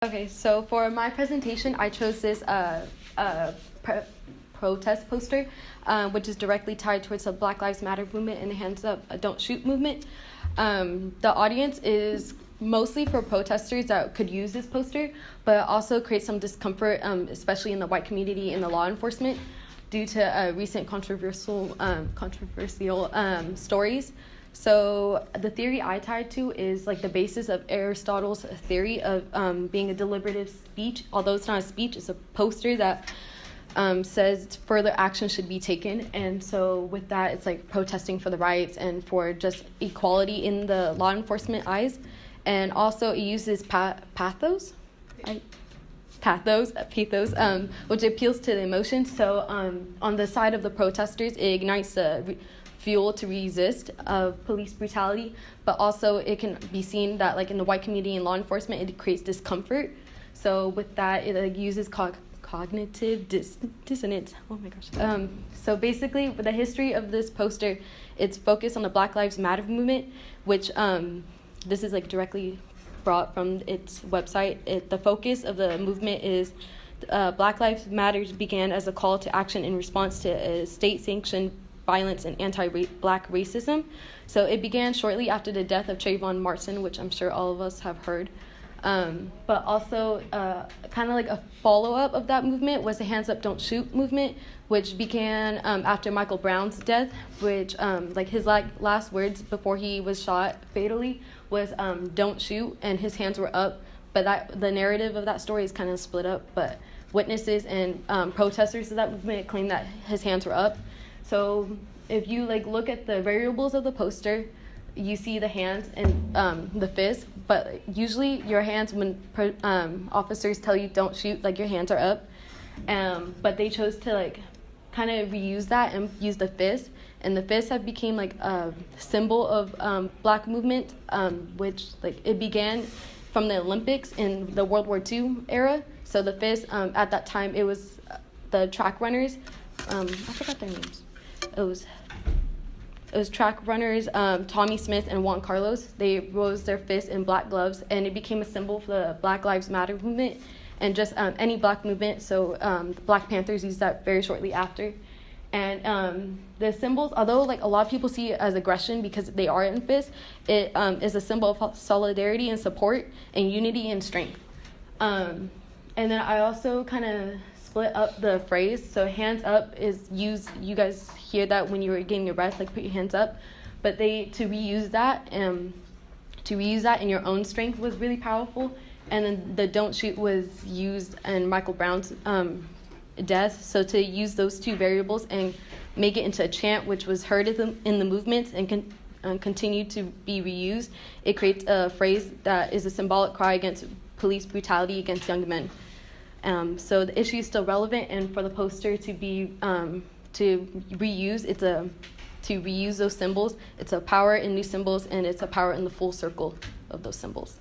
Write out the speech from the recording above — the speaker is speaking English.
Okay, so for my presentation, I chose this protest poster, which is directly tied towards the Black Lives Matter movement and the Hands Up, Don't Shoot movement. The audience is mostly for protesters that could use this poster, but also creates some discomfort, especially in the white community and the law enforcement, due to recent controversial stories. So the theory I tied to is like the basis of Aristotle's theory of being a deliberative speech. Although it's not a speech, it's a poster that says further action should be taken. And so with that, it's like protesting for the rights and for just equality in the law enforcement eyes. And also it uses pathos, which appeals to the emotions. So on the side of the protesters, it ignites the fuel to resist of police brutality, but also it can be seen that like in the white community and law enforcement, it creates discomfort. So with that, it uses cognitive dissonance. Oh my gosh. So basically, with the history of this poster, it's focused on the Black Lives Matter movement, which this is like directly brought from its website. The focus of the movement is Black Lives Matter began as a call to action in response to state-sanctioned violence and anti-Black racism. So it began shortly after the death of Trayvon Martin, which I'm sure all of us have heard. But also kind of like a follow-up of that movement was the Hands Up, Don't Shoot movement, which began after Michael Brown's death, which like his last words before he was shot fatally was don't shoot, and his hands were up. But the narrative of that story is kind of split up, but witnesses and protesters of that movement claim that his hands were up. So if you like look at the variables of the poster, you see the hands and the fist, but usually your hands, when officers tell you don't shoot, like your hands are up. But they chose to like kind of reuse that and use the fist, and the fists have become like a symbol of Black movement, which like it began from the Olympics in the World War II era. So the fist at that time, it was the track runners. I forgot their names. It was track runners, Tommy Smith and Juan Carlos. They rose their fists in black gloves, and it became a symbol for the Black Lives Matter movement and just any Black movement. So the Black Panthers used that very shortly after. And the symbols, although like a lot of people see it as aggression because they are in fists, it is a symbol of solidarity and support and unity and strength. And then I also kind of split up the phrase. So hands up is used, you guys hear that when you were getting your breath, like put your hands up. But to reuse that in your own strength was really powerful. And then the don't shoot was used in Michael Brown's death. So to use those two variables and make it into a chant, which was heard in the movements and continue to be reused, it creates a phrase that is a symbolic cry against police brutality against young men. So the issue is still relevant, and for the poster to be to reuse those symbols, it's a power in new symbols, and it's a power in the full circle of those symbols.